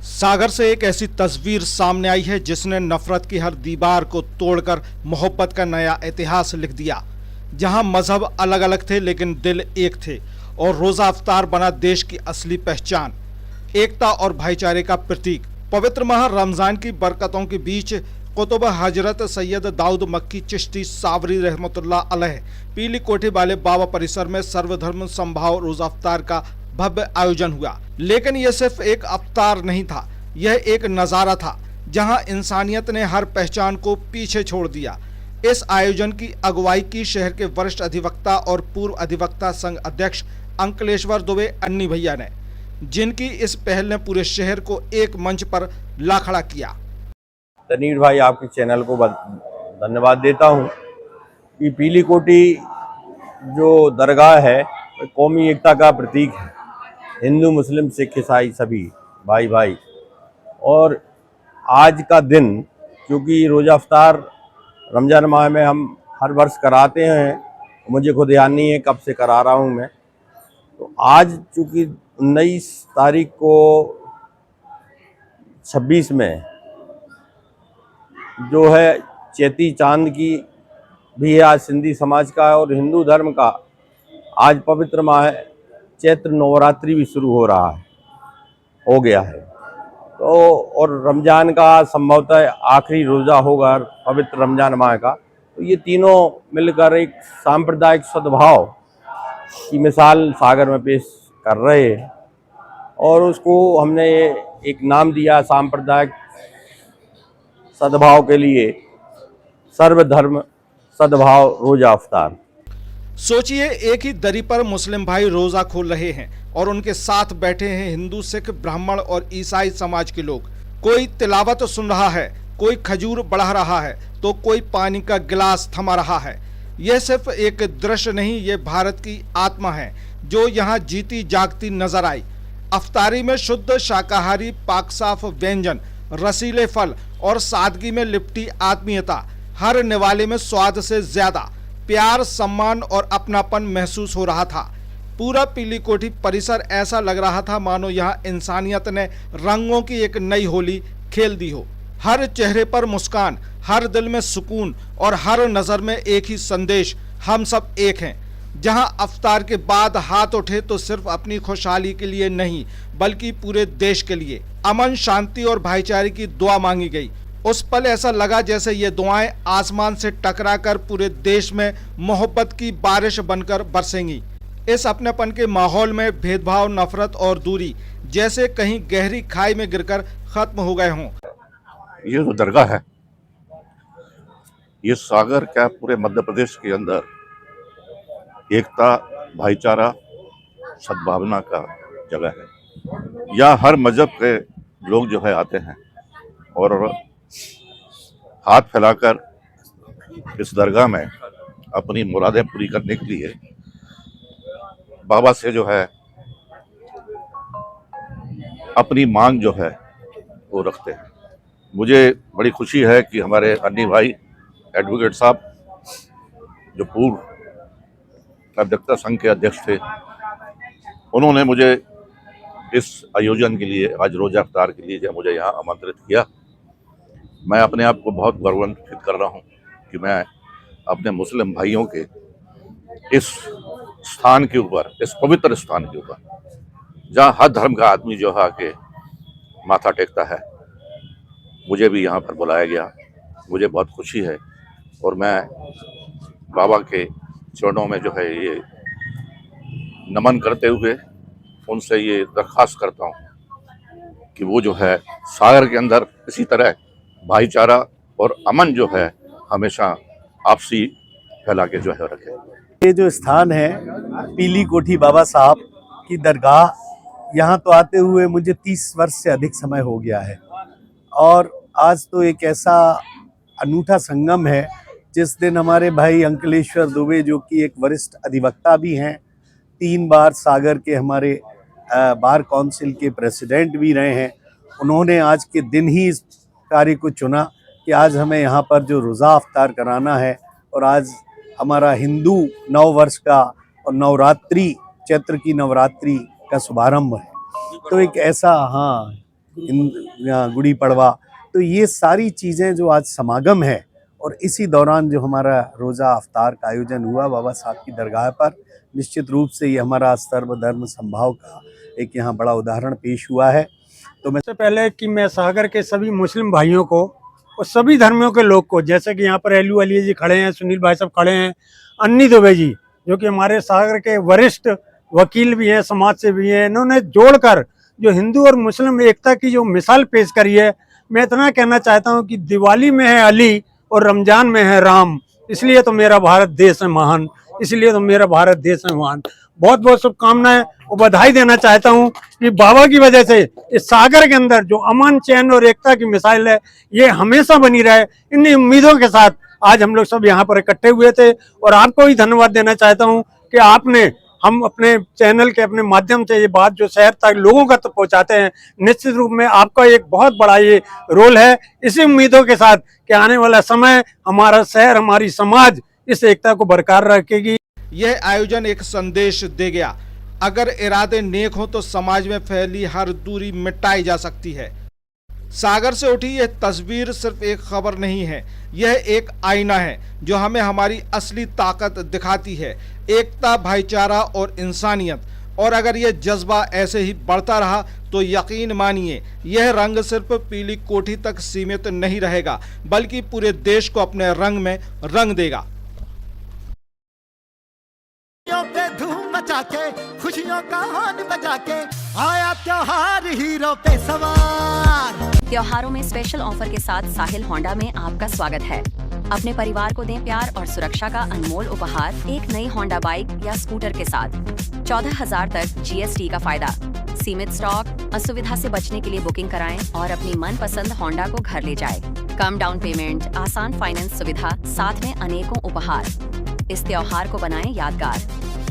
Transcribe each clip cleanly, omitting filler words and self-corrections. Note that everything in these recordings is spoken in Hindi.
सागर से एक ऐसी तस्वीर सामने आई है जिसने नफरत की हर दीवार को तोड़कर मोहब्बत का नया इतिहास लिख दिया। जहां मजहब अलग अलग थे लेकिन दिल एक थे और रोजा अफ्तार बना देश की असली पहचान, एकता और भाईचारे का प्रतीक। पवित्र माह रमजान की बरकतों के बीच कुतुब हजरत सैयद दाऊद मक्की चिश्ती सावरी रहमतुल्लाह अलैह पीली कोठी वाले बाबा परिसर में सर्वधर्म संभाव रोजा अफ्तार का भव्य आयोजन हुआ। लेकिन यह सिर्फ एक अफ्तार नहीं था, यह एक नज़ारा था जहां इंसानियत ने हर पहचान को पीछे छोड़ दिया। इस आयोजन की अगुवाई की शहर के वरिष्ठ अधिवक्ता और पूर्व अधिवक्ता संघ अध्यक्ष अंकलेश्वर दुबे अन्नी भैया ने, जिनकी इस पहल ने पूरे शहर को एक मंच पर ला खड़ा किया। तनीर भाई, आपके चैनल को धन्यवाद देता हूँ कि पीली कोठी जो दरगाह है कौमी एकता का प्रतीक है। हिंदू मुस्लिम सिख ईसाई सभी भाई भाई। और आज का दिन, क्योंकि रोज़ा अफ्तार रमज़ान माह में हम हर वर्ष कराते हैं, मुझे खुद याद नहीं है कब से करा रहा हूँ मैं। तो आज चूँकि 19 तारीख को 26 में जो है चेती चांद की भी है, आज सिंधी समाज का और हिंदू धर्म का आज पवित्र माह चैत्र नवरात्रि भी शुरू हो गया है। तो और रमज़ान का संभवतः आखिरी रोज़ा होगा पवित्र रमज़ान माह का। तो ये तीनों मिलकर एक सांप्रदायिक सद्भाव की मिसाल सागर में पेश कर रहे हैं और उसको हमने एक नाम दिया सांप्रदायिक सद्भाव के लिए सर्वधर्म सद्भाव रोजा अफ्तार। सोचिए, एक ही दरी पर मुस्लिम भाई रोजा खोल रहे हैं और उनके साथ बैठे हैं हिंदू, सिख, ब्राह्मण और ईसाई समाज के लोग। कोई तिलावत सुन रहा है, कोई खजूर बढ़ा रहा है, तो कोई पानी का गिलास थमा रहा है। यह सिर्फ एक दृश्य नहीं, ये भारत की आत्मा है जो यहाँ जीती जागती नजर आई। अफ्तारी में शुद्ध शाकाहारी पाक साफ व्यंजन, रसीले फल और सादगी में लिपटी आत्मीयता। हर निवाले में स्वाद से ज्यादा प्यार, सम्मान और अपनापन महसूस हो रहा था। पूरा पीली कोठी परिसर ऐसा लग रहा था मानो यहाँ इंसानियत ने रंगों की एक नई होली खेल दी हो। हर चेहरे पर मुस्कान, हर दिल में सुकून और हर नज़र में एक ही संदेश, हम सब एक हैं। जहां अफ्तार के बाद हाथ उठे तो सिर्फ अपनी खुशहाली के लिए नहीं बल्कि पूरे देश के लिए अमन, शांति और भाईचारे की दुआ मांगी गई। उस पल ऐसा लगा जैसे ये दुआएं आसमान से टकराकर पूरे देश में मोहब्बत की बारिश बनकर बरसेंगी। इस अपनेपन के माहौल में भेदभाव, नफरत और दूरी जैसे कहीं गहरी खाई में गिरकर खत्म हो गए हों। ये जो दरगाह है ये सागर क्या पूरे मध्य प्रदेश के अंदर एकता, भाईचारा, सद्भावना का जगह है। यहाँ हर मजहब के लोग जो है आते हैं और हाथ फैलाकर इस दरगाह में अपनी मुरादें पूरी करने के लिए बाबा से जो है अपनी मांग जो है वो रखते हैं। मुझे बड़ी खुशी है कि हमारे अन्नी भाई एडवोकेट साहब जो पूर्व अधिवक्ता संघ के अध्यक्ष थे, उन्होंने मुझे इस आयोजन के लिए, आज रोजा अफ्तार के लिए मुझे यहाँ आमंत्रित किया। मैं अपने आप को बहुत गौरवान्वित कर रहा हूँ कि मैं अपने मुस्लिम भाइयों के इस स्थान के ऊपर, इस पवित्र स्थान के ऊपर, जहाँ हर धर्म का आदमी जो है आके माथा टेकता है, मुझे भी यहाँ पर बुलाया गया। मुझे बहुत खुशी है और मैं बाबा के चरणों में जो है ये नमन करते हुए उनसे ये दरख्वास्त करता हूँ कि वो जो है सागर के अंदर इसी तरह भाईचारा और अमन जो है हमेशा आपसी फैला के जो है रखे। ये जो स्थान है पीली कोठी बाबा साहब की दरगाह, यहाँ तो आते हुए मुझे 30 वर्ष से अधिक समय हो गया है और आज तो एक ऐसा अनूठा संगम है जिस दिन हमारे भाई अंकलेश्वर दुबे, जो कि एक वरिष्ठ अधिवक्ता भी हैं, 3 बार सागर के हमारे बार काउंसिल के प्रेसिडेंट भी रहे हैं, उन्होंने आज के दिन ही इस कार्य को चुना कि आज हमें यहाँ पर जो रोज़ा अफ्तार कराना है और आज हमारा हिंदू नव वर्ष का और नवरात्रि, चैत्र की नवरात्रि का शुभारंभ है। तो एक ऐसा गुड़ी पड़वा, तो ये सारी चीज़ें जो आज समागम है, और इसी दौरान जो हमारा रोज़ा अफ्तार का आयोजन हुआ बाबा साहब की दरगाह पर, निश्चित रूप से ये हमारा सर्वधर्म संभाव का एक यहाँ बड़ा उदाहरण पेश हुआ है। तो मैं सबसे पहले कि मैं सागर के सभी मुस्लिम भाइयों को और सभी धर्मों के लोग को, जैसे कि यहाँ पर एलू अली जी खड़े हैं, सुनील भाई साहब खड़े हैं, अन्नी दुबे जी जो कि हमारे सागर के वरिष्ठ वकील भी हैं, समाज से भी हैं, इन्होंने जोड़कर जो हिंदू और मुस्लिम एकता की जो मिसाल पेश करी है, मैं इतना कहना चाहता हूँ कि दिवाली में है अली और रमजान में है राम, इसलिए तो मेरा भारत देश है महान, इसलिए तो मेरा भारत देश है महान। बहुत बहुत शुभकामनाएं और बधाई देना चाहता हूं कि बाबा की वजह से इस सागर के अंदर जो अमन चैन और एकता की मिसाइल है ये हमेशा बनी रहे। इन उम्मीदों के साथ आज हम लोग सब यहाँ पर इकट्ठे हुए थे और आपको भी धन्यवाद देना चाहता हूं कि आपने हम अपने चैनल के अपने माध्यम से ये बात जो शहर तक लोगों का तो पहुंचाते हैं, निश्चित रूप में आपका एक बहुत बड़ा ये रोल है। इसी उम्मीदों के साथ कि आने वाला समय हमारा शहर, हमारी समाज इस एकता को बरकरार रखेगी। यह आयोजन एक संदेश दे गया, अगर इरादे नेक हो तो समाज में फैली हर दूरी मिटाई जा सकती है। सागर से उठी यह तस्वीर सिर्फ एक खबर नहीं है, यह एक आईना है जो हमें हमारी असली ताकत दिखाती है, एकता, भाईचारा और इंसानियत। और अगर यह जज्बा ऐसे ही बढ़ता रहा तो यकीन मानिए यह रंग सिर्फ पीली कोठी तक सीमित नहीं रहेगा, बल्कि पूरे देश को अपने रंग में रंग देगा। पे धूम मचा के, खुशियों का हॉर्न बजा के, आया त्योहार हीरो पे सवार। त्योहारों में स्पेशल ऑफर के साथ साहिल होंडा में आपका स्वागत है। अपने परिवार को दें प्यार और सुरक्षा का अनमोल उपहार एक नई होंडा बाइक या स्कूटर के साथ। 14,000 तक GST का फायदा, सीमित स्टॉक, असुविधा से बचने के लिए बुकिंग कराएं और अपनी मनपसंद होंडा को घर ले जाएं। कम डाउन पेमेंट, आसान फाइनेंस सुविधा, साथ में अनेकों उपहार। इस त्योहार को बनाएं यादगार।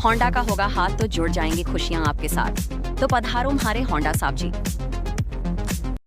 होंडा का होगा हाथ तो जुड़ जाएंगी खुशियां आपके साथ। तो पधारो हमारे होंडा साहब जी।